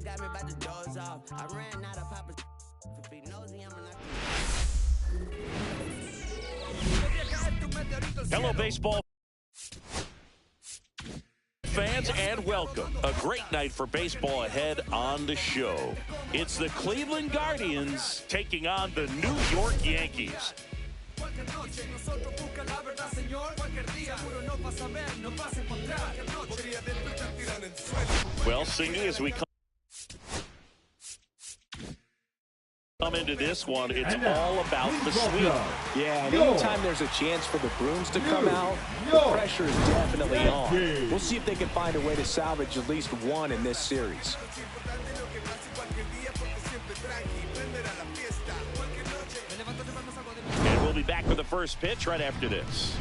got me by the doors off. I ran out of Papa for feet nosy. Hello, baseball fans, and welcome. A great night for baseball ahead on the show. It's the Cleveland Guardians taking on the New York Yankees. Well, singing as we come into this one, it's all about the sweep. Yeah, and anytime there's a chance for the Bruins to come out, the pressure is definitely on. We'll see if they can find a way to salvage at least one in this series. And we'll be back with the first pitch right after this.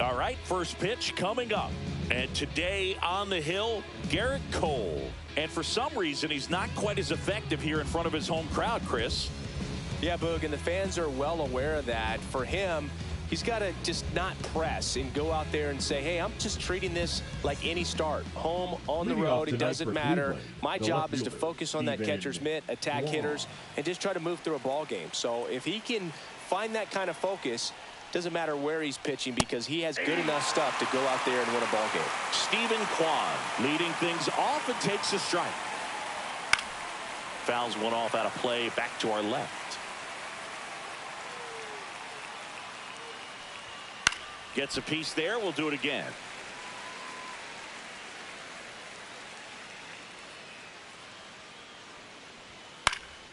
All right, first pitch coming up. And today on the hill, Garrett Cole. And for some reason, he's not quite as effective here in front of his home crowd, Chris. Yeah, Boog, and the fans are well aware of that. For him, he's got to just not press and go out there and say, hey, I'm just treating this like any start. Home, on the road, it doesn't matter. My job is to focus on that catcher's mitt, attack hitters, and just try to move through a ball game. So if he can find that kind of focus, doesn't matter where he's pitching because he has good enough stuff to go out there and win a ball game. Stephen Kwan leading things off and takes a strike. Fouls one off out of play, back to our left. Gets a piece there. We'll do it again.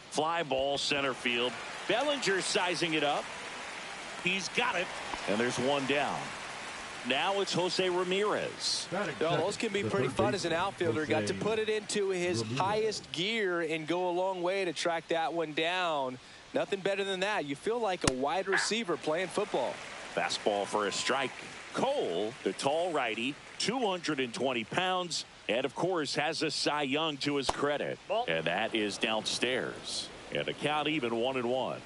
Fly ball center field. Bellinger sizing it up. He's got it, and there's one down. Now it's Jose Ramirez. Well, those can be pretty fun as an outfielder. Got to put it into his highest gear and go a long way to track that one down. Nothing better than that. You feel like a wide receiver playing football. Fastball for a strike. Cole, the tall righty, 220 pounds, and of course has a Cy Young to his credit. And that is downstairs. And a count even 1-1.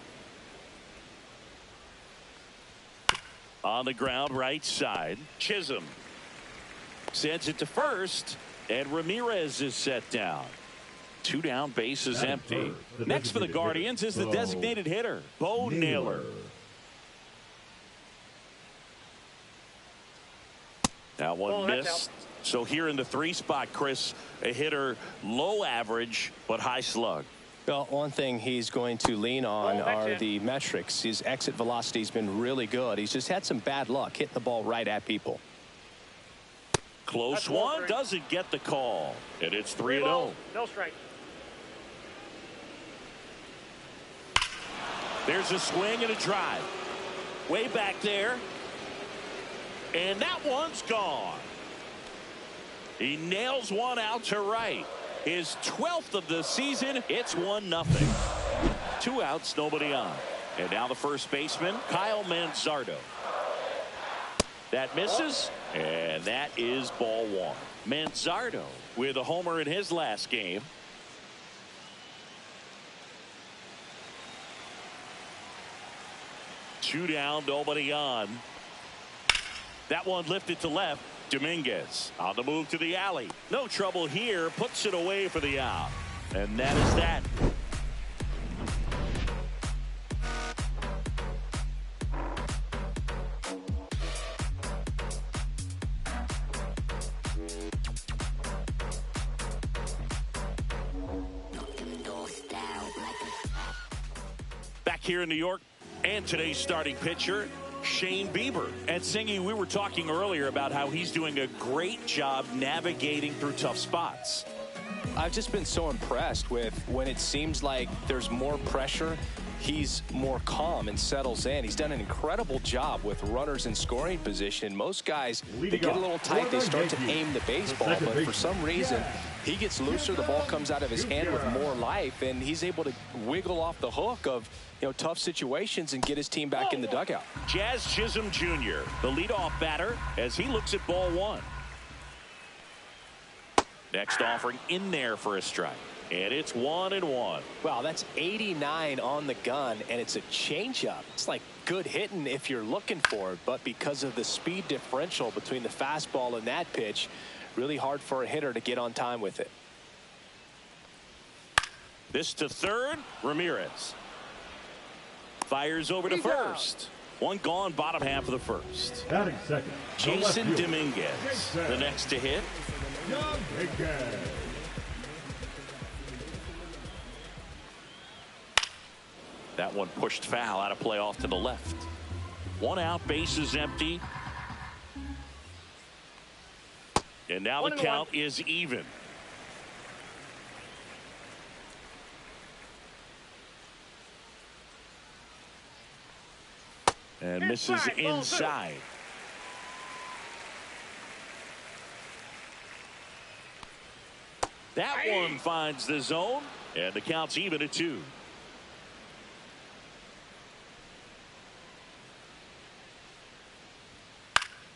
On the ground, right side. Chisholm sends it to first, and Ramirez is set down. Two down, bases empty. Next for the Guardians is the designated hitter, Bo Naylor. That one missed. So here in the 3 spot, Chris, a hitter low average but high slug. Well, one thing he's going to lean on are the metrics. His exit velocity has been really good. He's just had some bad luck hitting the ball right at people. Close one, doesn't get the call. And it's 3-0. No strike. There's a swing and a drive. Way back there. And that one's gone. He nails one out to right. His 12th of the season. It's 1-0. 2 outs, nobody on. And now the first baseman, Kyle Manzardo. That misses, and that is ball 1. Manzardo with a homer in his last game. Two down, nobody on. That one lifted to left. Dominguez on the move to the alley. No trouble here. Puts it away for the out. And that is that. Back here in New York, and today's starting pitcher, Shane Bieber. And Singy, we were talking earlier about how he's doing a great job navigating through tough spots. I've just been so impressed with when it seems like there's more pressure, he's more calm and settles in. He's done an incredible job with runners in scoring position. Most guys, they get a little tight, they start to aim the baseball, but for some reason, he gets looser, the ball comes out of his hand with more life, and he's able to wiggle off the hook of tough situations and get his team back in the dugout. Jazz Chisholm Jr., the leadoff batter, as he looks at ball 1. Next offering in there for a strike. And it's 1-1. Wow, that's 89 on the gun, and it's a changeup. It's like good hitting if you're looking for it, but because of the speed differential between the fastball and that pitch, really hard for a hitter to get on time with it. This to third. Ramirez fires over to first. One gone, bottom half of the first. Batting second, Jason Dominguez, the next to hit. That one pushed foul, out of play off to the left. One out, bases empty. And now the count is even. And misses inside. That one finds the zone, and the count's even at 2.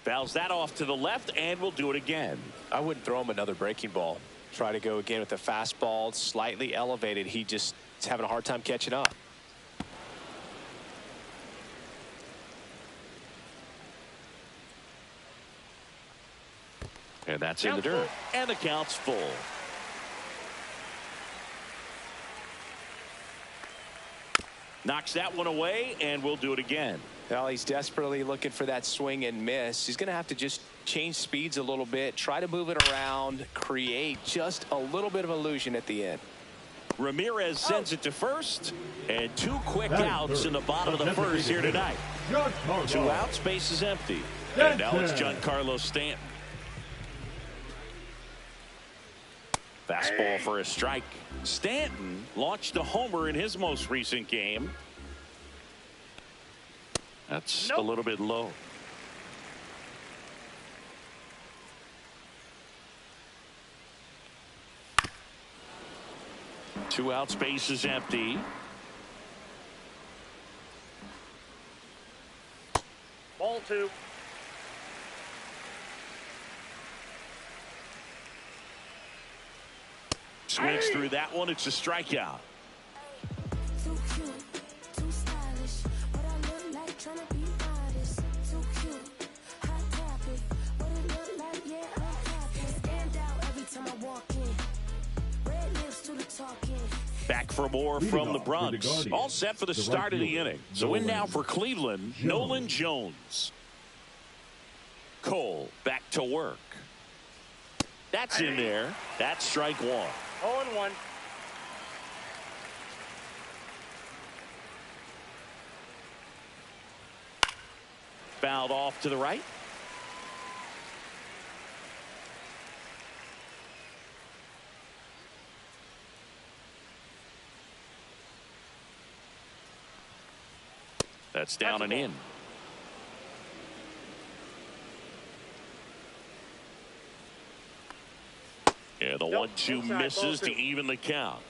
Fouls that off to the left, and we'll do it again. I wouldn't throw him another breaking ball. Try to go again with the fastball, slightly elevated. He just is having a hard time catching up. And that's in the dirt. And the count's full. Knocks that one away, and we'll do it again. Well, he's desperately looking for that swing and miss. He's going to have to just change speeds a little bit, try to move it around, create just a little bit of illusion at the end. Ramirez sends it to first, and 2 quick outs in the bottom of the first here tonight. 2 outs, base is empty. And now it's Giancarlo Stanton. Fastball for a strike. Stanton launched a homer in his most recent game. That's a little bit low. Two outs, base is empty. Ball 2. Swings through that one. It's a strikeout. Too cute, too stylish. What I look like tryna be modest. Too cute, hot topic. What it look like, yeah, I'm happy. Stand out every time I walk in. Red lips to the talking. Back for more from the Bronx. All set for the start of the inning. So in now for Cleveland, Nolan Jones. Cole back to work. That's in there. That's strike 1. 0-1. Fouled off to the right. That's down and in. Yeah, the 1-2 misses to even the count.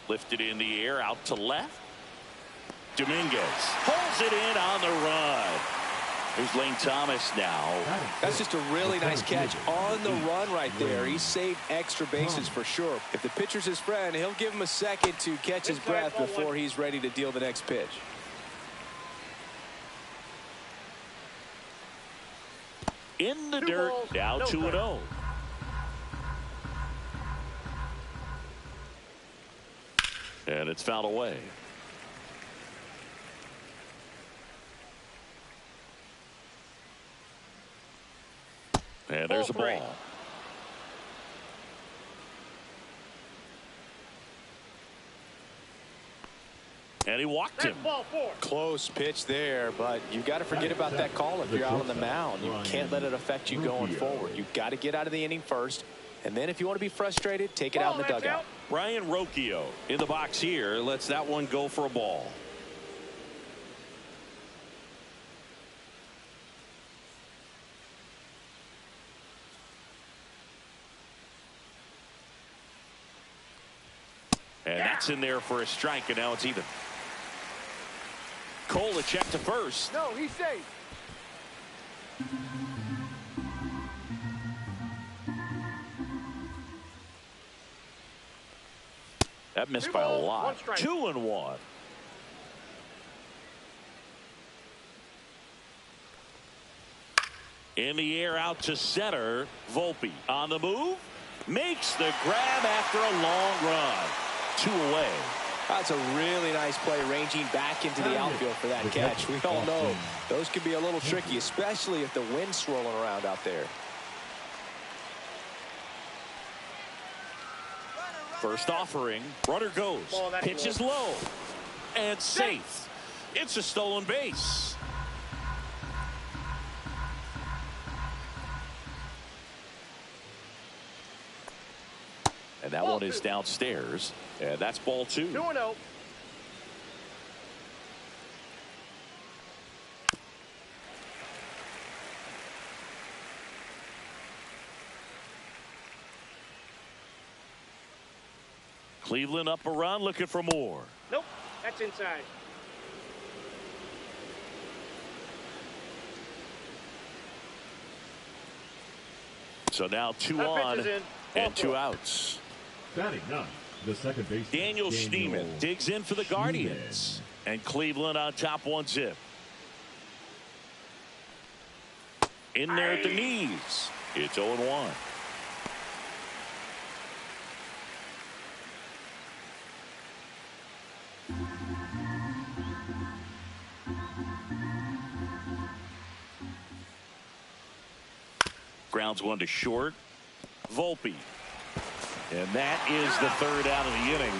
Lifted in the air, out to left. Dominguez holds it in on the run. Here's Lane Thomas now. That's just a really nice catch on the run right there. He saved extra bases for sure. If the pitcher's his friend, he'll give him a second to catch his breath before he's ready to deal the next pitch. In the dirt, now 2-0. And it's fouled away. And there's a ball. And he walked him. Close pitch there, but you've got to forget about that call if you're out on the mound. You can't let it affect you going forward. You've got to get out of the inning first, and then if you want to be frustrated, take it out in the dugout. Ryan Rocchio in the box here lets that one go for a ball. And that's in there for a strike, and now it's even. Cole a check to first. No, he's safe. That missed by a lot. 2-1. In the air out to center. Volpe on the move. Makes the grab after a long run. 2 away. That's a really nice play, ranging back into the outfield for that catch. We all know those can be a little tricky, especially if the wind's swirling around out there. First offering. Runner goes. Pitch is low. And safe. It's a stolen base. And that one is downstairs. And that's ball 2. 2-0. Cleveland up a run, looking for more. Nope, that's inside. So now 2 on and 2 outs. Batting up, the second base. Daniel Schneemann digs in for the Guardians. And Cleveland on top 1-0. In there at the knees. It's 0-1. Grounds one to short. Volpe. And that is the 3rd out of the inning.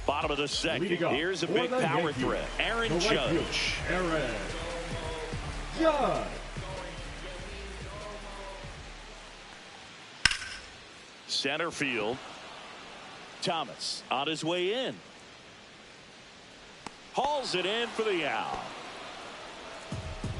Bottom of the second. Here's a big power threat. Aaron Judge. Aaron Judge. Center field. Thomas on his way in. Hauls it in for the out.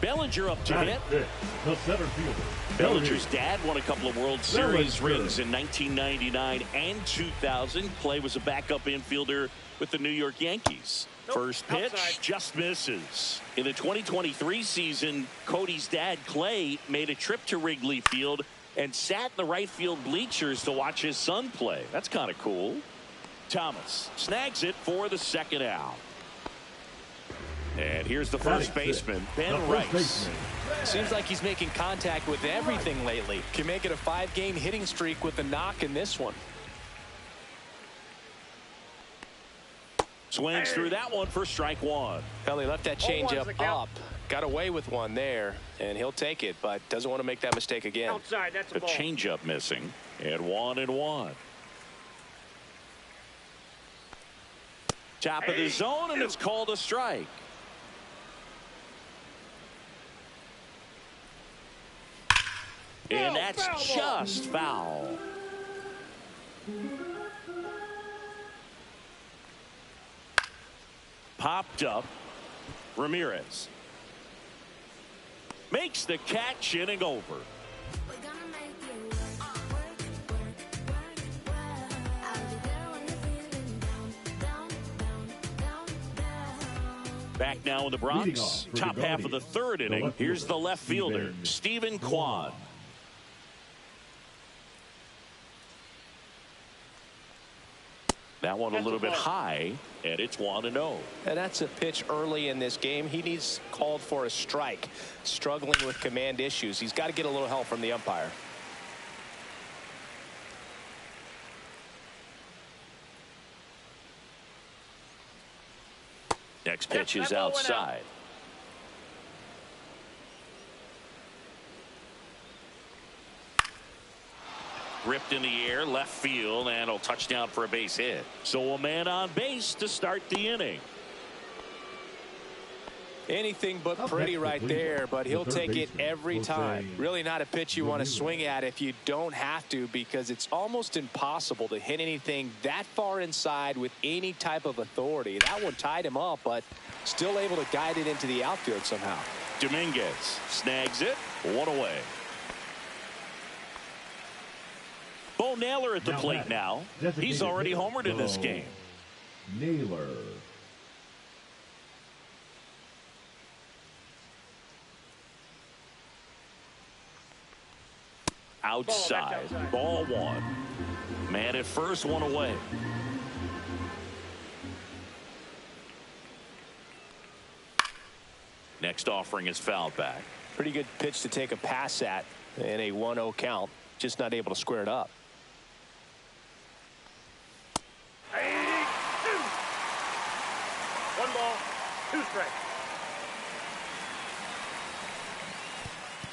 Bellinger up to hit. The center fielder. Bellinger's dad won a couple of World Series rings in 1999 and 2000. Clay was a backup infielder with the New York Yankees. First pitch just misses. In the 2023 season, Cody's dad Clay made a trip to Wrigley Field and sat in the right field bleachers to watch his son play. That's kind of cool. Thomas snags it for the 2nd out. And here's the first baseman, Ben Rice. Seems like he's making contact with everything lately. Can make it a 5-game hitting streak with a knock in this one. Swings through that one for strike 1. Well, he left that changeup up. Got away with one there, and he'll take it, but doesn't want to make that mistake again. Outside, that's a The ball. changeup missing, and 1-1. Top of the zone, and it's called a strike. And that's just foul. Popped up. Ramirez makes the catch, inning over. Back now in the Bronx. Top half of the 3rd inning. Here's the left fielder, Stephen Kwan. That one a little bit high, and it's 1-0. And that's a pitch early in this game. He needs called for a strike. Struggling with command issues. He's got to get a little help from the umpire. Next pitch is outside. Ripped in the air, left field, and a touchdown for a base hit. So a man on base to start the inning. Anything but pretty right there, but he'll take it every time. Really not a pitch you want to swing at if you don't have to, because it's almost impossible to hit anything that far inside with any type of authority. That one tied him up, but still able to guide it into the outfield somehow. Dominguez snags it, 1 away. Bo Naylor at the plate now. He's already homered in this game. Naylor. outside. Ball one. Man at first, one away. Next offering is fouled back. Pretty good pitch to take a pass at in a 1-0 count. Just not able to square it up. One ball, two strikes.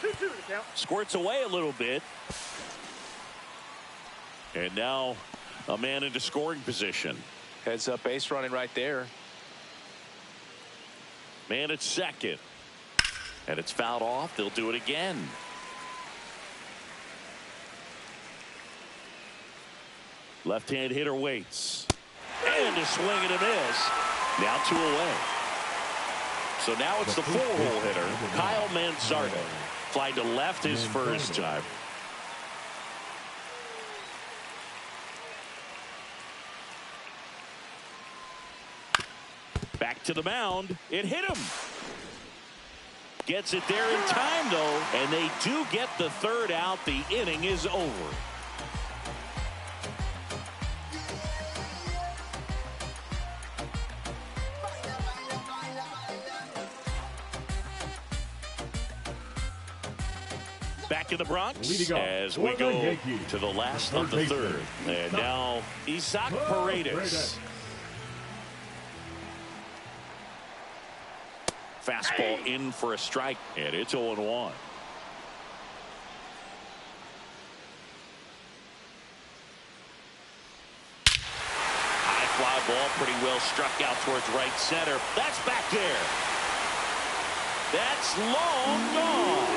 2-2 to count. Squirts away a little bit. And now a man into scoring position. Heads up base running right there. Man at second. And it's fouled off. They'll do it again. Left-hand hitter waits. And a swing and a miss. Now 2 away. So now it's the 4-hole hitter, Kyle Manzardo. Fly to left his first time. Back to the mound. It hit him. Gets it there in time, though, and they do get the third out. The inning is over. Back in the Bronx as we go to the last of the third. And now Isaac Paredes. Fastball in for a strike, and it's 0-1. High fly ball, pretty well struck out towards right center. That's back there. That's long gone.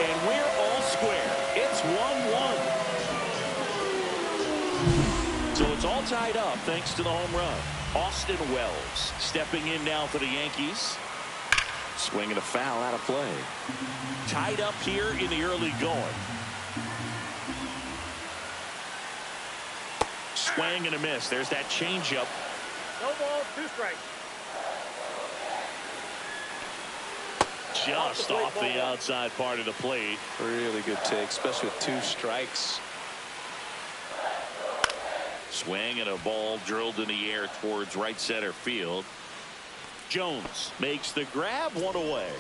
And we're all square. It's 1-1. So it's all tied up thanks to the home run. Austin Wells stepping in now for the Yankees. Swinging a foul out of play. Tied up here in the early going. Swing and a miss. There's that changeup. No ball, 2 strikes. Just off the outside part of the plate. Really good take, especially with 2 strikes. Swing and a ball drilled in the air towards right center field. Jones makes the grab, 1 away.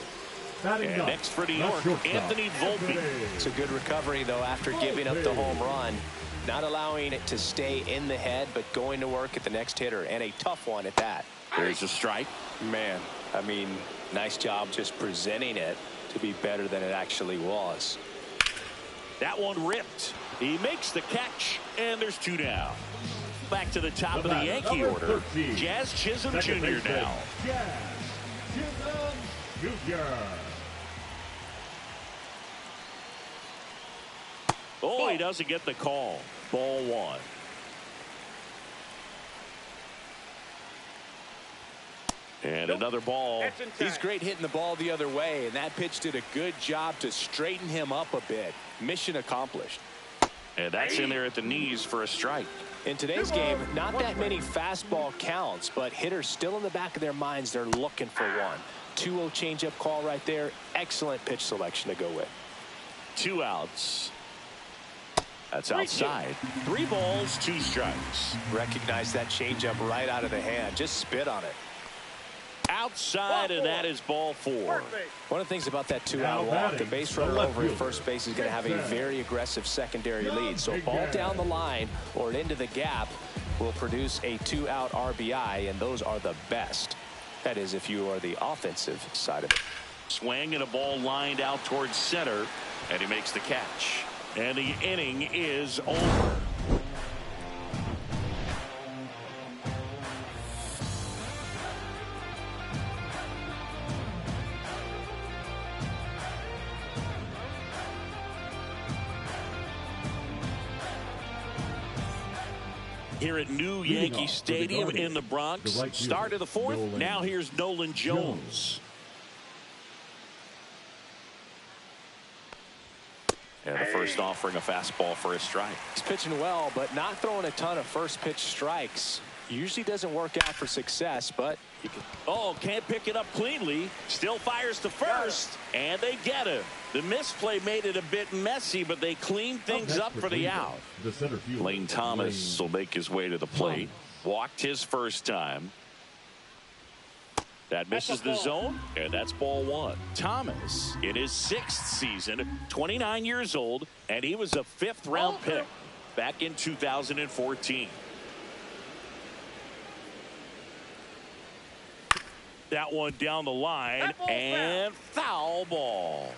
And next for New York, Anthony Volpe. It's a good recovery, though, after giving up the home run. Not allowing it to stay in the head, but going to work at the next hitter, and a tough one at that. There's a strike. Man, I mean, nice job just presenting it to be better than it actually was. That one ripped. He makes the catch, and there's 2 down. Back to the top of the Yankee order. Jazz Chisholm Jr. now. Jazz Chisholm Jr. Oh, he doesn't get the call. Ball 1. And another ball. He's great hitting the ball the other way, and that pitch did a good job to straighten him up a bit. Mission accomplished. And that's in there at the knees for a strike. In today's game, not that many fastball counts, but hitters still in the back of their minds, they're looking for one. 2-0 changeup call right there. Excellent pitch selection to go with. 2 outs. That's outside. 3 balls, 2 strikes. Recognize that changeup right out of the hand. Just spit on it. Outside, and that is ball 4. One of the things about that 2-out walk, the base runner over at first base is going to have a very aggressive secondary lead. So a ball down the line or into the gap will produce a 2-out RBI, and those are the best. That is, if you are the offensive side of it. Swing and a ball lined out towards center, and he makes the catch. And the inning is over. Here at New Yankee Stadium in the Bronx. Start of the 4th. Now here's Nolan Jones. And the first offering a fastball for a strike. He's pitching well, but not throwing a ton of first pitch strikes. Usually doesn't work out for success, but you can. Oh, can't pick it up cleanly. Still fires to first, and they get him. The misplay made it a bit messy, but they cleaned things up for the out. The center fielder, Lane Thomas will make his way to the plate. Walked his first time. That misses the zone, and that's ball one. Thomas in his 6th season, 29 years old, and he was a 5th-round pick back in 2014. That one down the line, and foul ball.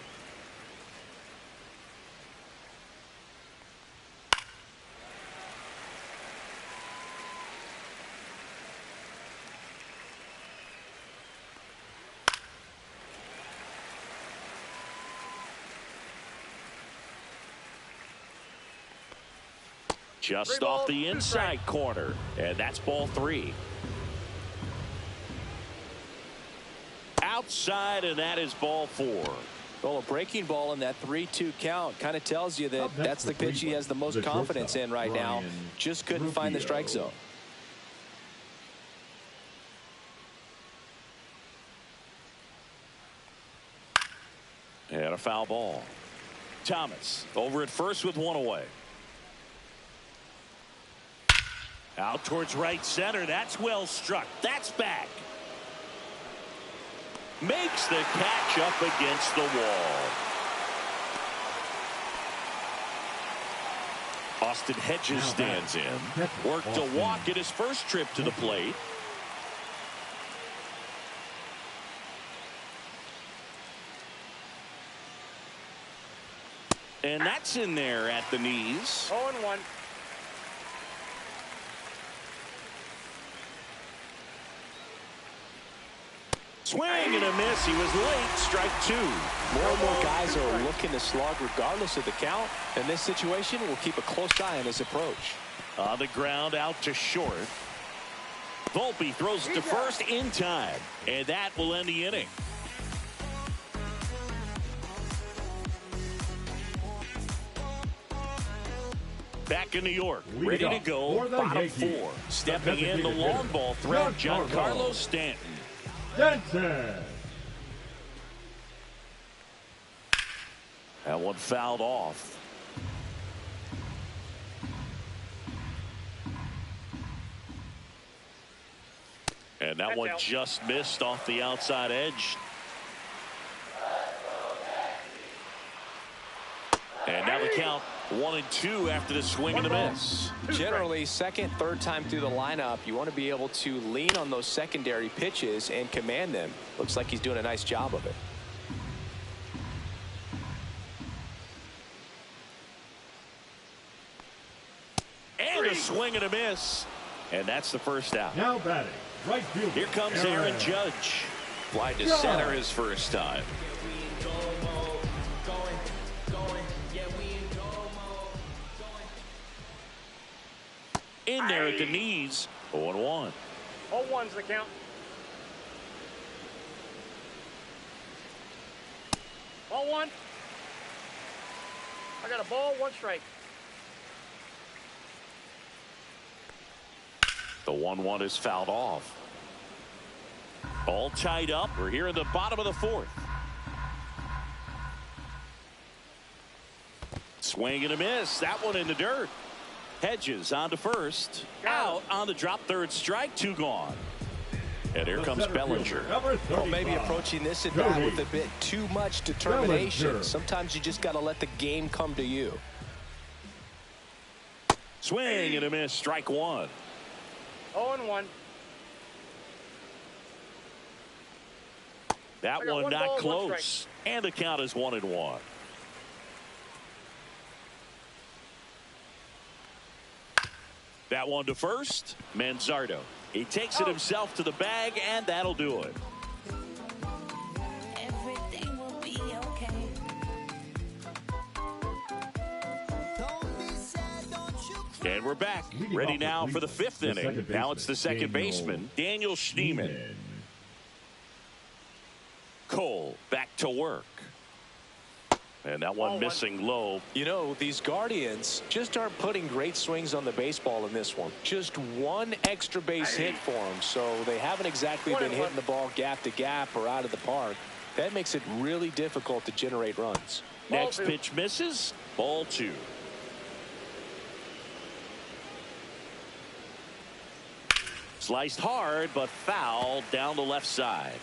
Just off the inside corner, and that's ball 3. Outside, and that is ball 4. Well, a breaking ball in that 3-2 count kind of tells you that that's the pitch he has the most confidence in right now. Just couldn't find the strike zone. And a foul ball. Thomas over at first with one away. Out towards right center. That's well struck. That's back. Makes the catch up against the wall. Austin Hedges stands in. Worked a walk at his first trip to the plate. And that's in there at the knees. 0-1. Swing and a miss. He was late. Strike 2. More and more guys are looking to slug regardless of the count. In this situation, we'll keep a close eye on his approach. On the ground, out to short. Volpe throws it to first in time, and that will end the inning. Back in New York, ready to go, bottom 4. Stepping in the long ball threat, Giancarlo Stanton. That one fouled off. And that one just missed off the outside edge. And now the count 1-2 after the swing and the miss. Generally, second, third time through the lineup, you want to be able to lean on those secondary pitches and command them. Looks like he's doing a nice job of it. And a swing and a miss. And that's the first out. Now batting, right fielder. Here comes Aaron Judge. Fly to center his first time. In there at the knees. 0-1. 0-1's the count. 0-1. I got a ball, 1 strike. The 1-1 is fouled off. All tied up. We're here in the bottom of the 4th. Swing and a miss. That one in the dirt. Hedges on to first. Out on the drop, third strike, 2 gone. And here comes Bellinger. Well, maybe approaching this at bat with a bit too much determination. Sometimes you just got to let the game come to you. Swing and a miss, strike 1. 0-1. That one not close. And the count is 1-1. That one to first. Manzardo. He takes it himself to the bag, and that'll do it. Everything will be okay. And we're back. Ready now for the 5th inning. Now it's the second baseman, Daniel Schneemann. Cole back to work. And that one missing low. You know, these Guardians just aren't putting great swings on the baseball in this one. Just one extra base hit for them, so they haven't exactly been hitting the ball gap to gap or out of the park. That makes it really difficult to generate runs. Next pitch misses. Ball 2. Sliced hard, but foul down the left side.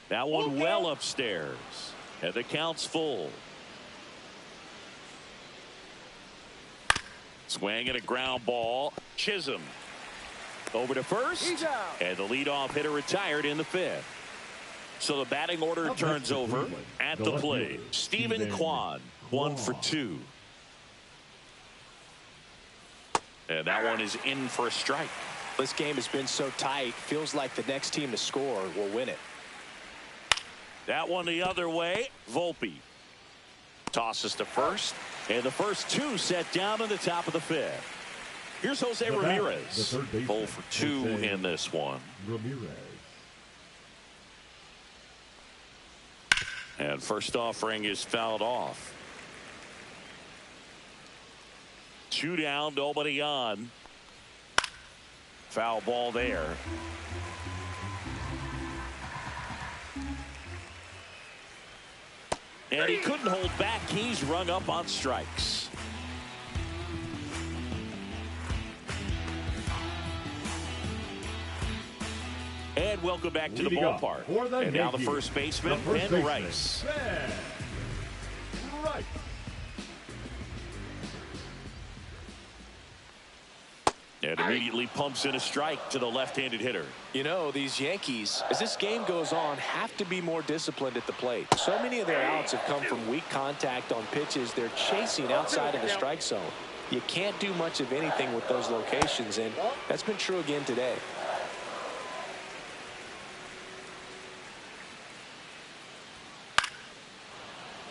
That one well upstairs. And the count's full. Swing and a ground ball. Chisholm over to first. And the leadoff hitter retired in the 5th. So the batting order turns over at the plate. Stephen Kwan, 1 for 2. And that one is in for a strike. This game has been so tight. Feels like the next team to score will win it. That one the other way. Volpe tosses to first. And the first 2 set down in the top of the 5th. Here's Jose Ramirez. 0 for 2 in this one. And first offering is fouled off. 2 down, nobody on. Foul ball there. And he couldn't hold back. He's rung up on strikes. And welcome back to the ballpark. And now the first baseman, Ben Rice. And immediately pumps in a strike to the left-handed hitter. You know, these Yankees, as this game goes on, have to be more disciplined at the plate. So many of their outs have come from weak contact on pitches they're chasing outside of the strike zone. You can't do much of anything with those locations, and that's been true again today.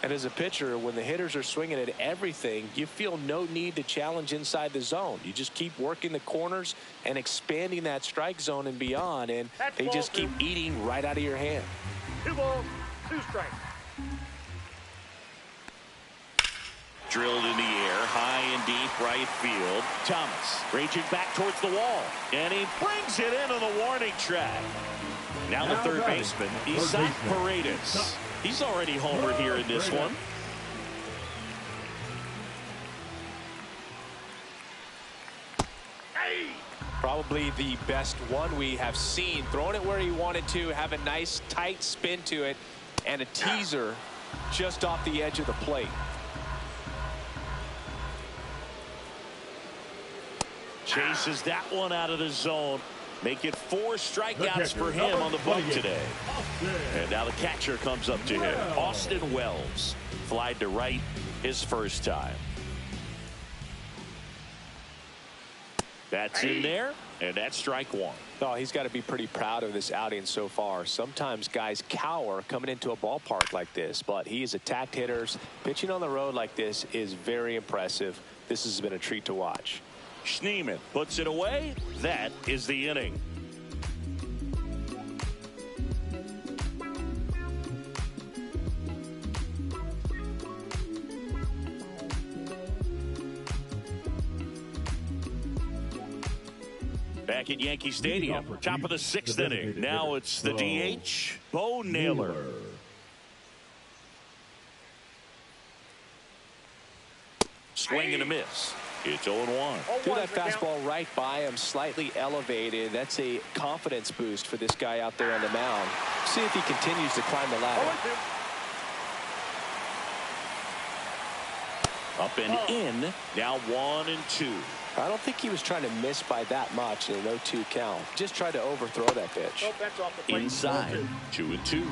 And as a pitcher, when the hitters are swinging at everything, you feel no need to challenge inside the zone. You just keep working the corners and expanding that strike zone and beyond, and they just keep eating right out of your hand. 2 balls, 2 strikes. Drilled in the air, high and deep right field. Thomas raging back towards the wall, and he brings it into the warning track. Now the third baseman, Isaac Paredes. He's already homered here in this one. Probably the best one we have seen. Throwing it where he wanted to, have a nice tight spin to it, and a teaser just off the edge of the plate. Chases that one out of the zone. Make it 4 strikeouts for him on the bump today. And now the catcher comes up to him. Austin Wells flied to right his first time. That's in there, and that's strike 1. Oh, he's got to be pretty proud of this outing so far. Sometimes guys cower coming into a ballpark like this, but he has attacked hitters. Pitching on the road like this is very impressive. This has been a treat to watch. Schneemann puts it away. That is the inning. Back at Yankee Stadium, top of the 6th inning. Now it's the DH, Bo Naylor. Swing and a miss. It's 0-1. Threw that fastball right by him, slightly elevated. That's a confidence boost for this guy out there on the mound. See if he continues to climb the ladder. Up and in. Now 1-2. I don't think he was trying to miss by that much in an 0-2 count. Just tried to overthrow that pitch. Inside. 2-2.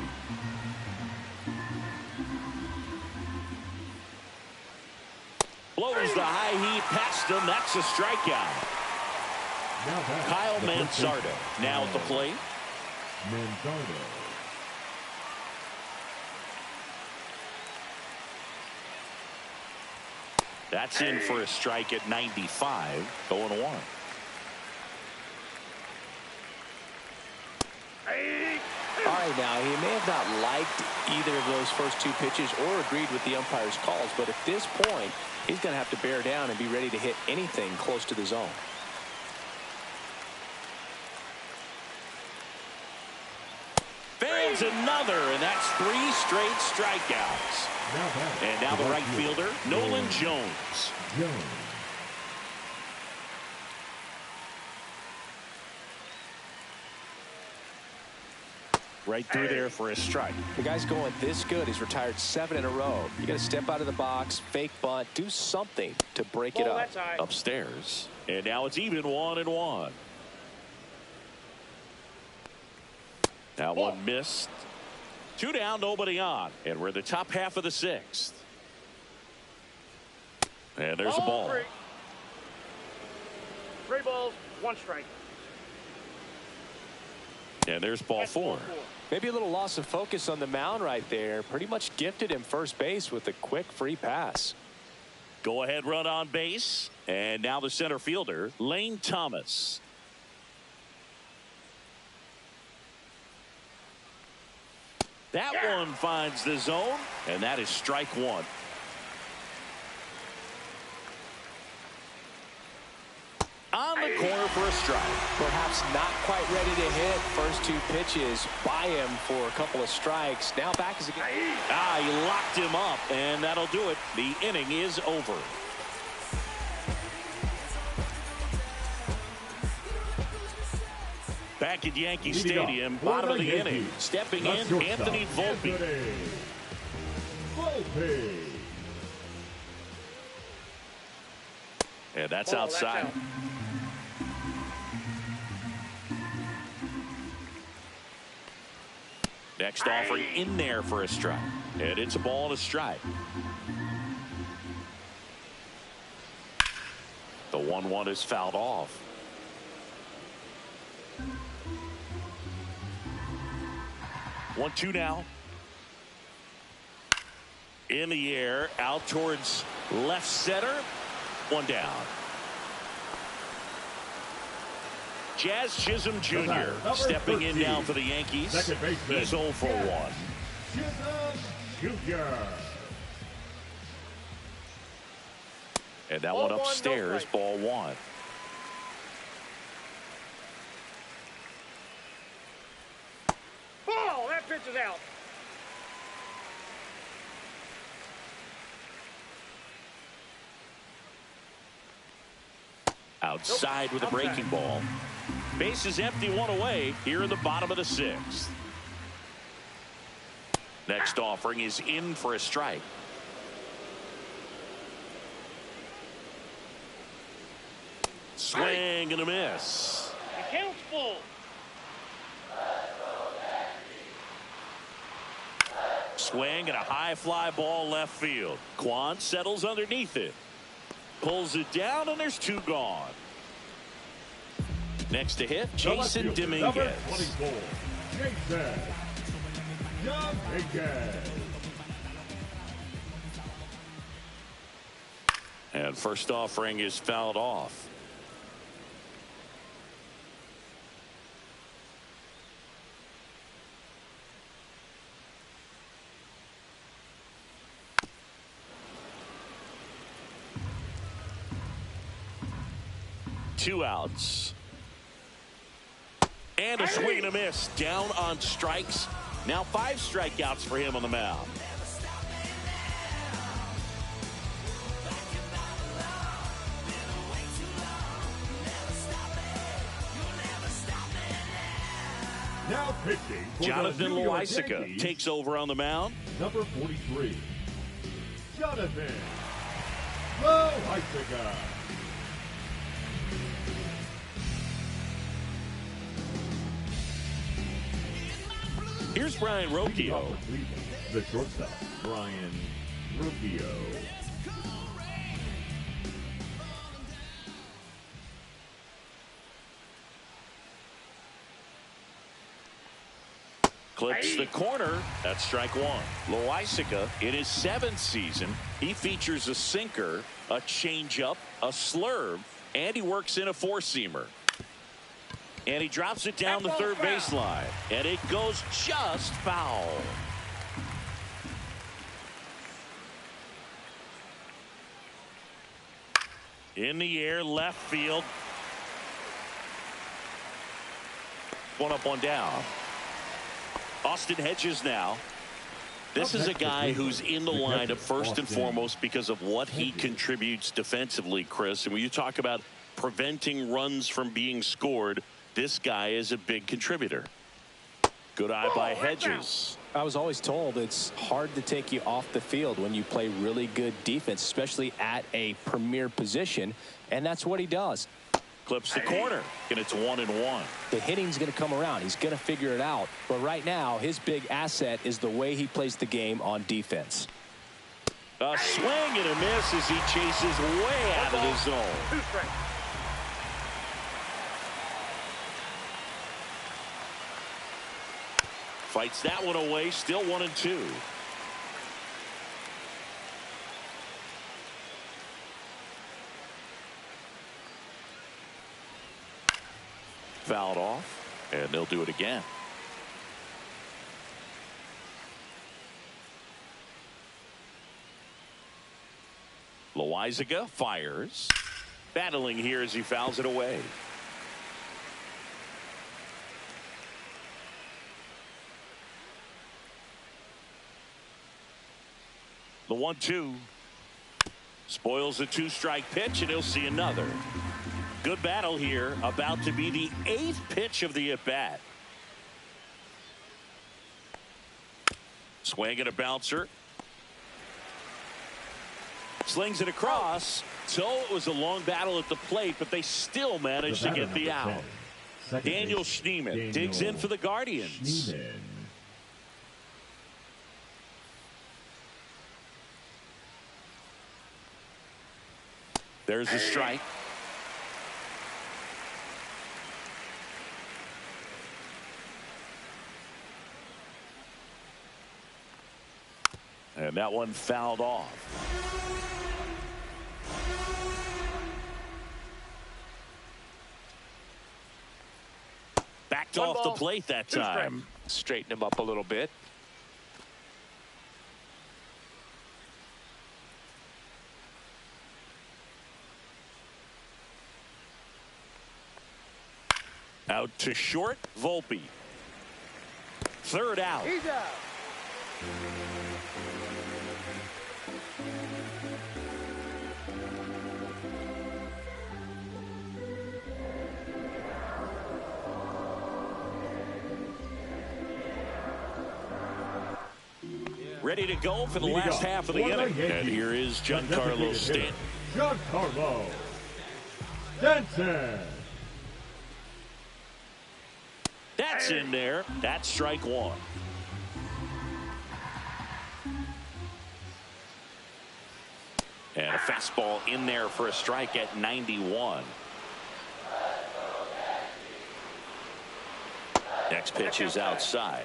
Blows the high heat past him. That's a strikeout. Kyle Manzardo now at the plate. That's in for a strike at 95. 0-1. now. He may have not liked either of those first two pitches or agreed with the umpire's calls, but at this point, he's going to have to bear down and be ready to hit anything close to the zone. Fans another, and that's 3 straight strikeouts. And now the right fielder, Nolan Jones. Right through there for a strike. The guy's going this good. He's retired 7 in a row. You got to step out of the box, fake bunt, do something to break it up. Upstairs. And now it's even 1-1. That one missed. 2 down, nobody on. And we're in the top half of the 6th. And there's a ball. 3 balls, 1 strike. And there's ball 4. Maybe a little loss of focus on the mound right there. Pretty much gifted him first base with a quick free pass. Go ahead run on base. And now the center fielder, Lane Thomas. That one finds the zone, and that is strike 1. On the corner for a strike. Perhaps not quite ready to hit. First 2 pitches by him for a couple of strikes. Now back is again. He locked him up, and that'll do it. The inning is over. Back at Yankee Stadium, bottom of the inning. Stepping in, Anthony Volpe. And that's outside. Next offering in there for a strike. And it's a ball and a strike. The 1-1 is fouled off. One, 2 now. In the air, out towards left center. 1 down. Jazz Chisholm Jr. stepping in now for the Yankees. He's 0 for 1. And that one upstairs, ball 1. Oh, that pitch is out. Outside with a breaking ball. Base is empty, 1 away here in the bottom of the 6th. Next offering is in for a strike. Swing and a miss. The count's full. Swing and a high fly ball left field. Quan settles underneath it. Pulls it down, and there's 2 gone. Next to hit, Jason Dominguez. And first offering is fouled off. Two outs. And a swing and a miss. Down on strikes. Now 5 strikeouts for him on the mound. Now pitching for Jonathan the New York Loaisiga Yankees, takes over on the mound. number 43, Jonathan Loaisiga. Here's Brian Rocchio. The shortstop, Brian Rocchio. Clips the corner. That's strike 1. Loaisiga, in his 7th season, he features a sinker, a changeup, a slurve, and he works in a 4-seamer. And he drops it down the third baseline. And it goes just foul. In the air, left field. One up, one down. Austin Hedges now. This is a guy who's in the lineup first and foremost because of what he contributes defensively, Chris. And when you talk about preventing runs from being scored, this guy is a big contributor. Good eye by Hedges. I was always told it's hard to take you off the field when you play really good defense, especially at a premier position, and that's what he does. Clips the corner, and it's 1-1. The hitting's going to come around. He's going to figure it out. But right now, his big asset is the way he plays the game on defense. A swing and a miss as he chases way out of the zone. 2 strikes. Fights that one away, still 1-2. Fouled off, and they'll do it again. Loizaga fires. Battling here as he fouls it away. The 1-2 spoils the 2-strike pitch, and he'll see another. Good battle here, about to be the 8th pitch of the at-bat. Swing and a bouncer. Slings it across. So it was a long battle at the plate, but they still managed to get the out. Daniel Schneemann digs in for the Guardians. There's a strike. And that one fouled off. Backed off the plate that time. Straighten him up a little bit. Out to short, Volpe. Third out. He's out. Ready to go for the last half of the inning. And here is Giancarlo Stanton. Giancarlo Stanton. That's in there. That's strike one. And a fastball in there for a strike at 91. Next pitch is outside.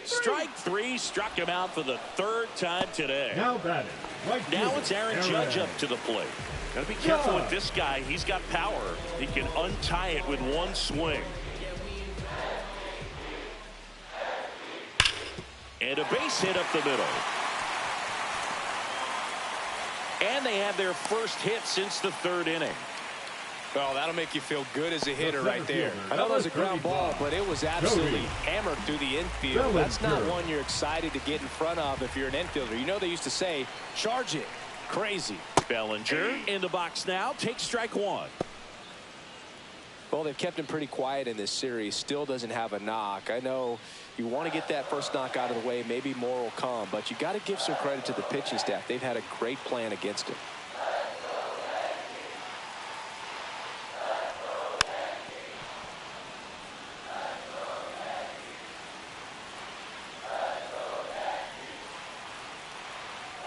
Strike three, struck him out for the 3rd time today. Now batting. Right now fielder, it's Aaron Judge up to the plate. Gotta be careful with this guy. He's got power. He can untie it with one swing. And a base hit up the middle. And they have their first hit since the 3rd inning. Well, that'll make you feel good as a hitter right there. I know that was a ground ball, but it was absolutely hammered through the infield. That's not one you're excited to get in front of if you're an infielder. You know they used to say, charge it. Crazy. Bellinger in the box now. Takes strike one. Well, they've kept him pretty quiet in this series. Still doesn't have a knock. I know you want to get that first knock out of the way. Maybe more will come, but you got to give some credit to the pitching staff. They've had a great plan against him.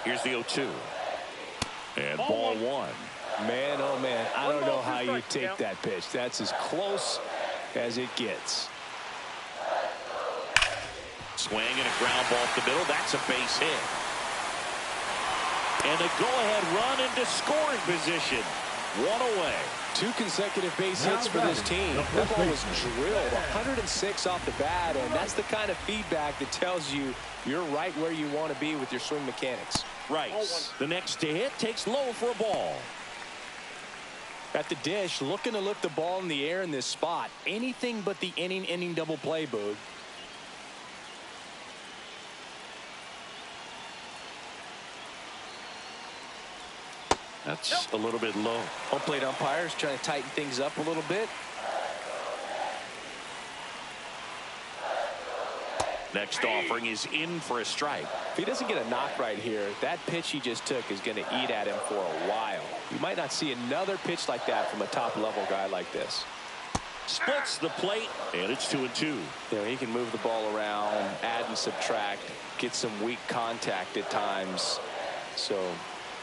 Here's the 0-2. And ball one. Man, oh man, I don't know how you take that pitch. That's as close as it gets. Swing and a ground ball up the middle. That's a base hit. And a go-ahead run into scoring position. One away. 2 consecutive base hits for this team. That ball was drilled 106 off the bat, and that's the kind of feedback that tells you you're right where you want to be with your swing mechanics. Rice, the next to hit, takes low for a ball. At the dish, looking to lift the ball in the air in this spot. Anything but the inning double play, Boog. That's a little bit low. Home plate umpires trying to tighten things up a little bit. Next offering is in for a strike. If he doesn't get a knock right here, that pitch he just took is going to eat at him for a while. You might not see another pitch like that from a top-level guy like this. Splits the plate, and it's 2-2. You know, he can move the ball around, add and subtract, get some weak contact at times. So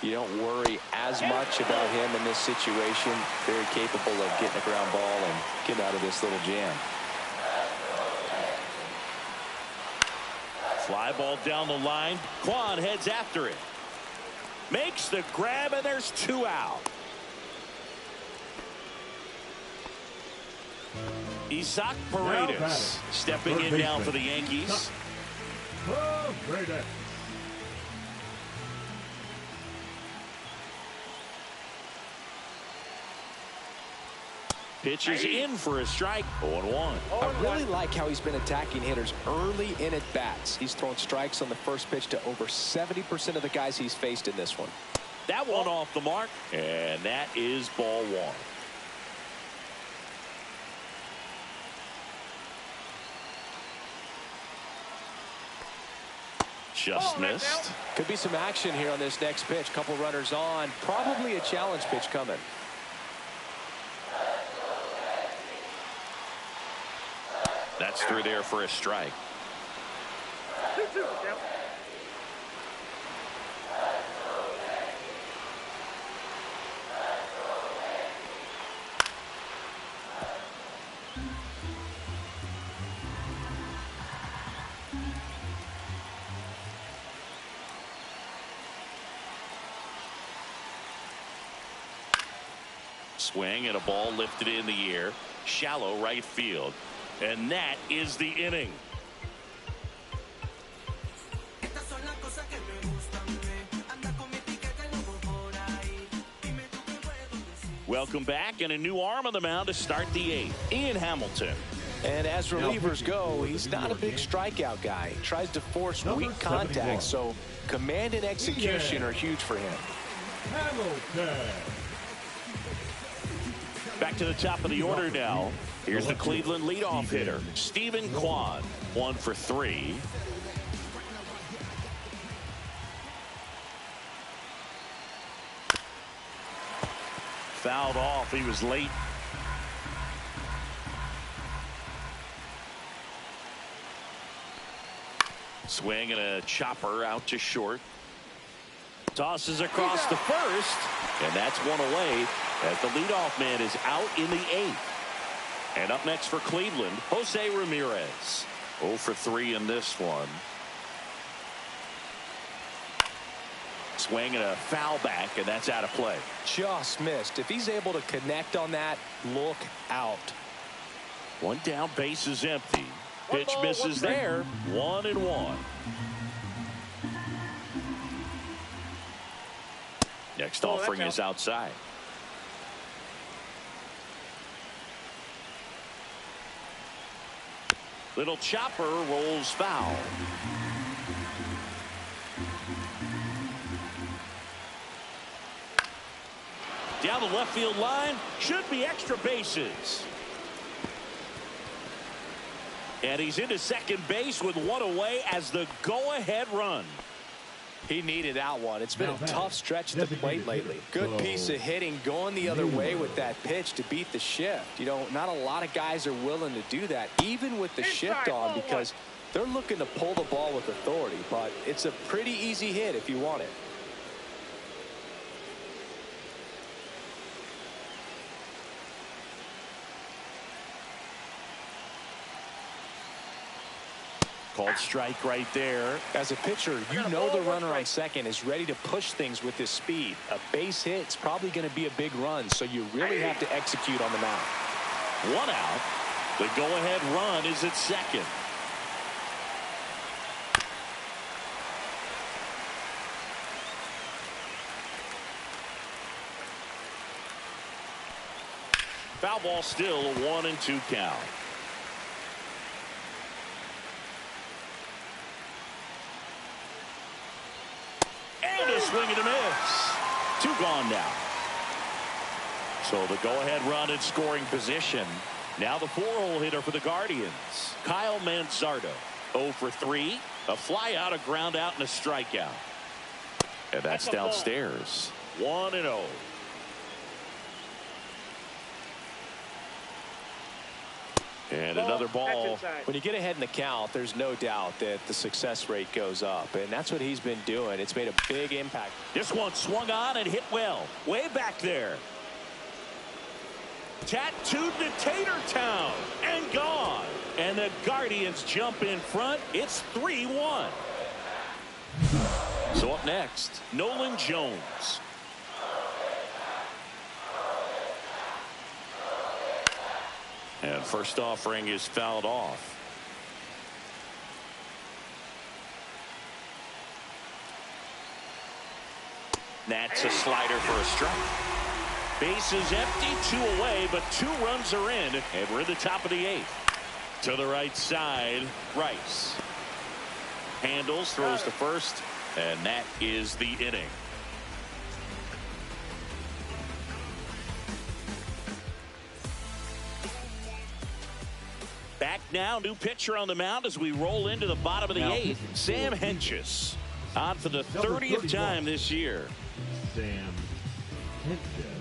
you don't worry as much about him in this situation. Very capable of getting a ground ball and getting out of this little jam. Fly ball down the line. Kwan heads after it. Makes the grab, and there's 2 out. Isaac Paredes stepping in now for the Yankees. Paredes. Pitch is in for a strike. 0-1. I really like how he's been attacking hitters early in at bats. He's thrown strikes on the first pitch to over 70% of the guys he's faced in this one. That one off the mark, and that is ball 1. Just missed. Could be some action here on this next pitch. Couple runners on. Probably a challenge pitch coming. That's through there for a strike. 2-2. Swing and a ball lifted in the air. Shallow right field. And that is the inning. Welcome back, and a new arm on the mound to start the 8th. Ian Hamilton. And as relievers go, he's not a big strikeout guy. He tries to force weak contact, so command and execution are huge for him. Hamilton. Back to the top of the order now. Here's the Cleveland leadoff hitter, Stephen Kwan. 1 for 3. Fouled off. He was late. Swing and a chopper out to short. Tosses across the first, and that's 1 away as the leadoff man is out in the 8th. And up next for Cleveland, Jose Ramirez. 0 for 3 in this one. Swing and a foul back, and that's out of play. Just missed. If he's able to connect on that, look out. 1 down, base is empty. Pitch misses there. 1-1. Next offering is outside. Little chopper rolls foul. Down the left field line. Should be extra bases. And he's into second base with 1 away as the go-ahead run. He needed that one. It's been a tough stretch at the plate lately. Good piece of hitting going the other way with that pitch to beat the shift. You know, not a lot of guys are willing to do that, even with the shift on, because they're looking to pull the ball with authority. But it's a pretty easy hit if you want it. Called strike right there. As a pitcher, you know the runner on second is ready to push things with his speed. A base hit is probably going to be a big run, so you really have to execute on the mound. 1 out. The go-ahead run is at second. Foul ball, still a 1-2 count. And a swing and a miss. 2 gone now. So the go-ahead run in scoring position. Now the 4-hole hitter for the Guardians, Kyle Manzardo. 0 for 3. A fly out, a ground out, and a strikeout. And that's downstairs. 1-0. And another ball. When you get ahead in the count, there's no doubt that the success rate goes up, and that's what he's been doing. It's made a big impact. This one swung on and hit well. Way back there. Tattooed to Tatertown and gone. And the Guardians jump in front. It's 3-1. So up next, Nolan Jones. And first offering is fouled off. That's a slider for a strike. Bases empty, 2 away, but 2 runs are in, and we're in the top of the 8th. To the right side, Rice. Handles, throws to first, and that is the inning. Back now, new pitcher on the mound as we roll into the bottom of the 8th. Sam Hentges on for the 30th time this year. Sam Hentges.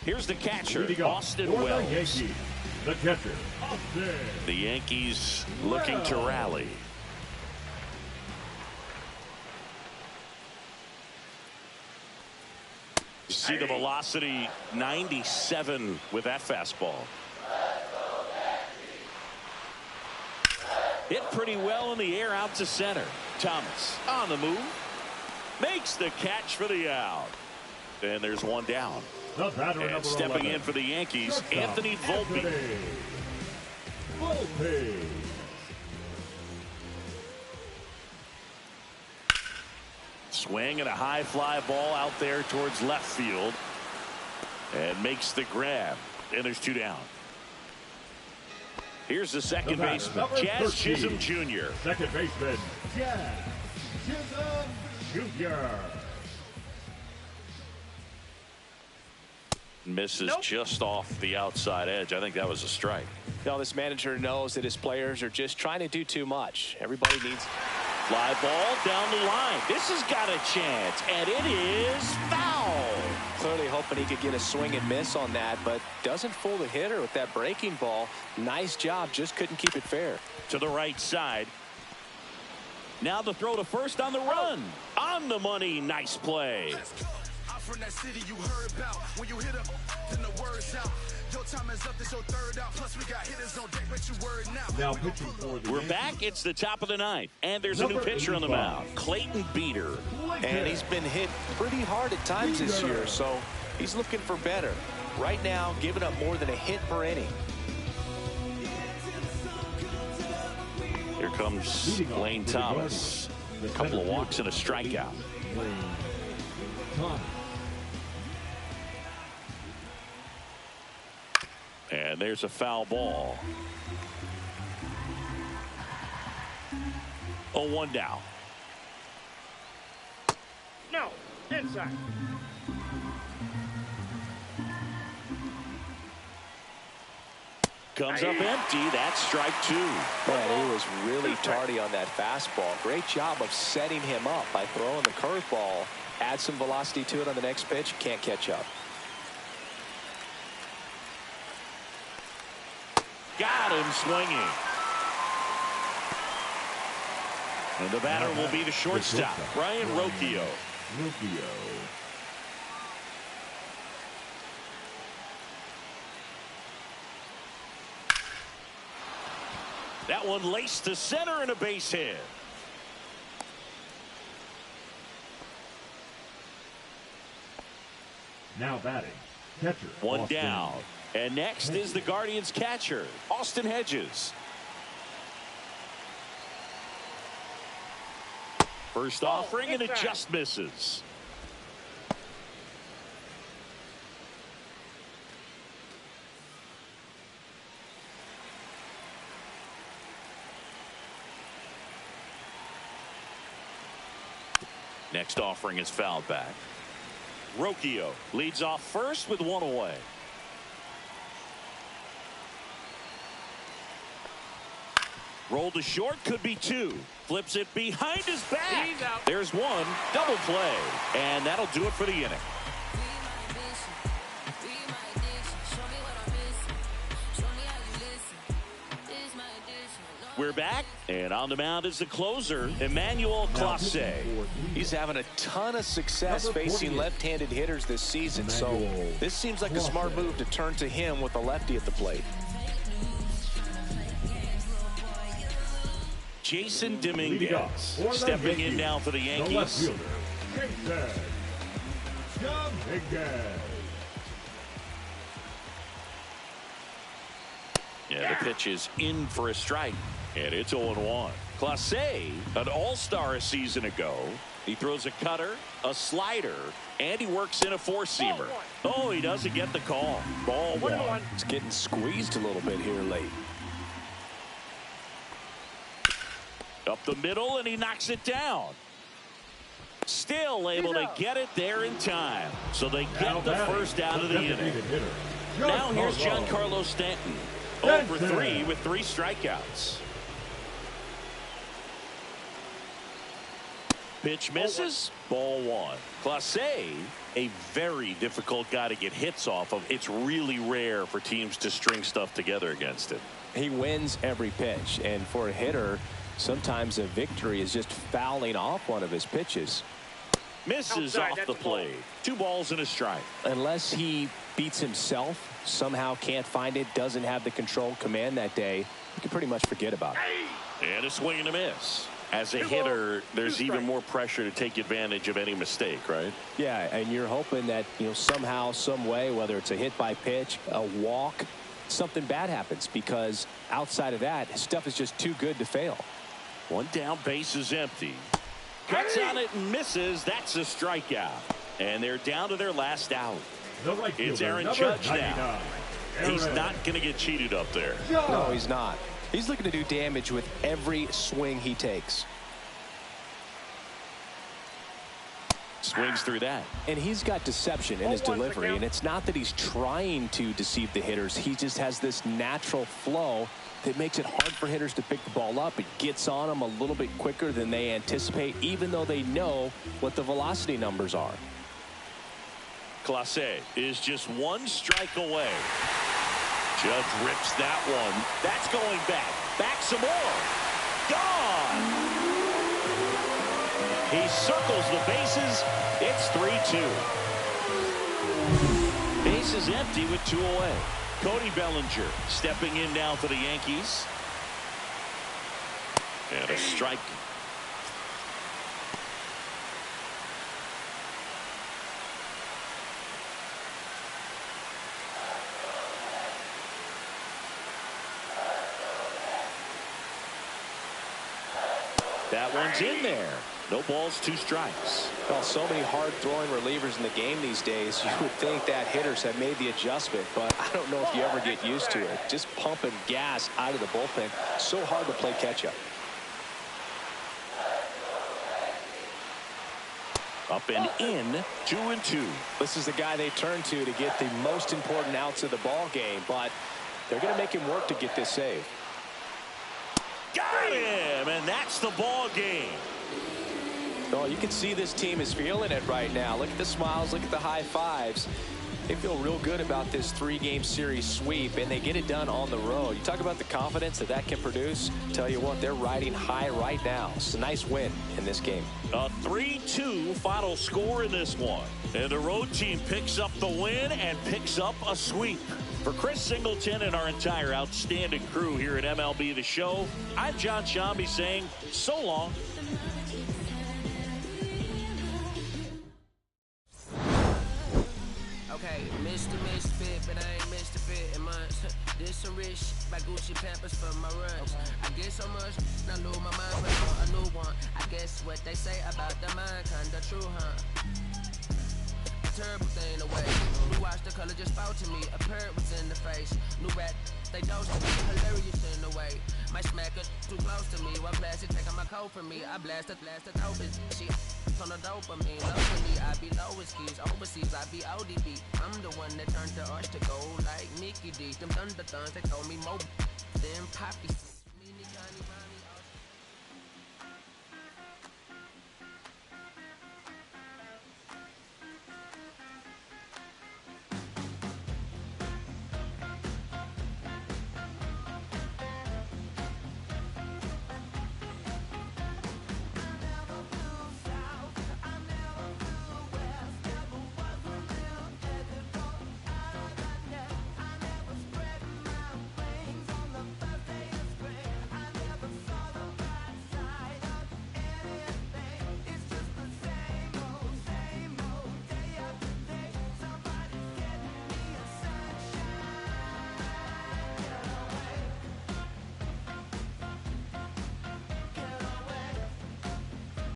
Here's the catcher, Austin for Wells. The Yankees, the catcher, Austin. The Yankees looking to rally. You see the velocity, 97 with that fastball. Hit pretty well in the air out to center. Thomas on the move. Makes the catch for the out. And there's 1 down. And stepping 11. in for the Yankees, Anthony Volpe. Swing and a high fly ball out there towards left field. And makes the grab. And there's 2 down. Here's the second baseman, Jazz Chisholm Jr. Second baseman, Jazz Chisholm Jr. Misses just off the outside edge. I think that was a strike. You know, this manager knows that his players are just trying to do too much. Everybody needs. Fly ball down the line. This has got a chance, and it is foul. Clearly hoping he could get a swing and miss on that, but doesn't fool the hitter with that breaking ball. Nice job, just couldn't keep it fair. To the right side. Now the throw to first on the run. On the money, nice play. From that city you heard about, when you hit up, then the words out. Your time is up, this your 3rd out. Plus we got hitters on deck, but you word now. Now pitching for the We're Yankees. back. It's the top of the 9th, and there's a new pitcher on the mound, Clayton Beeter. And he's been hit pretty hard at times this year, so he's looking for better. Right now, giving up more than a hit per inning. Here comes Lane Thomas. A couple of walks and a strikeout. And there's a foul ball. 0-1 down. No, inside. Comes up empty. That's strike 2. Man, he was really tardy on that fastball. Great job of setting him up by throwing the curveball. Add some velocity to it on the next pitch. Can't catch up. Got him swinging. And the batter will be the shortstop, Brian Rocchio. That one laced to center and a base hit. Now batting, catcher. One Austin. down. And next is the Guardians catcher, Austin Hedges. First offering and it just misses. Next offering is fouled back. Rocchio leads off first with one away. Rolled to short, could be two. Flips it behind his back. There's one. Double play. And that'll do it for the inning. We're back, and on the mound is the closer, Emmanuel Clase. He's having a ton of success facing left-handed hitters this season, so this seems like a smart move to turn to him with a lefty at the plate. Jason Dominguez stepping in now for the Yankees. Yeah, the pitch is in for a strike, and it's 0-1. Clase, an all-star a season ago. He throws a cutter, a slider, and he works in a four-seamer. Oh, he doesn't get the call. Ball one. He's getting squeezed a little bit here late. Up the middle, and he knocks it down. Still able to get it there in time. So they get the first out of the inning. Now here's Giancarlo Stanton. 0 for 3 with 3 strikeouts. Pitch misses. Ball one. Clase, a very difficult guy to get hits off of. It's really rare for teams to string stuff together against him. He wins every pitch, and for a hitter, sometimes a victory is just fouling off one of his pitches. Misses off the plate. 2 balls and a strike. Unless he beats himself, somehow can't find it, doesn't have the control command that day, you can pretty much forget about it. And a swing and a miss. As a hitter, there's even more pressure to take advantage of any mistake, right? Yeah, and you're hoping that, somehow, some way, whether it's a hit by pitch, a walk, something bad happens, because outside of that, stuff is just too good to fail. One down, base is empty. Cuts on it and misses. That's a strikeout. And they're down to their last out. It's Aaron Judge now. He's not going to get cheated up there. No, he's not. He's looking to do damage with every swing he takes. Swings through that. And he's got deception in his delivery, and it's not that he's trying to deceive the hitters. He just has this natural flow that makes it hard for hitters to pick the ball up. It gets on them a little bit quicker than they anticipate, even though they know what the velocity numbers are. Clase is just 1 strike away. Judge rips that one. That's going back. Back some more. Gone. He circles the bases. It's 3-2. Base is empty with 2 away. Cody Bellinger stepping in now for the Yankees. And a strike. That one's in there. No balls, 2 strikes. Well, so many hard-throwing relievers in the game these days, you would think that hitters have made the adjustment, but I don't know if you ever get used to it. Just pumping gas out of the bullpen, so hard to play catch-up. Up and in, 2-2. This is the guy they turn to get the most important outs of the ball game, but they're going to make him work to get this save. Got him, and that's the ball game. Oh, you can see this team is feeling it right now. Look at the smiles, look at the high fives. They feel real good about this 3-game series sweep, and they get it done on the road. You talk about the confidence that can produce. Tell you what, they're riding high right now. It's a nice win in this game. A 3-2 final score in this one. And the road team picks up the win and picks up a sweep. For Chris Singleton and our entire outstanding crew here at MLB The Show, I'm John Shambi saying so long. Okay, Mr. Misfit, but I ain't Mr. Fit in months. This some rich by Gucci Pampers for my runs. I get so much, I lose my mind for a new one. I guess what they say about the mind, kinda true, huh? Terrible thing away. Blue watch the color just spoke to me. A parrot was in the face. New rat, they dosed me. Hilarious in the way. My smacker too close to me. One plastic taking my coat from me. I blasted dope. She on the dopamine. Low to me, I be low as keys. Overseas, I be ODB. I'm the one that turned the arch to gold like Mickey D. Them thunder thuns, they told me more than poppy.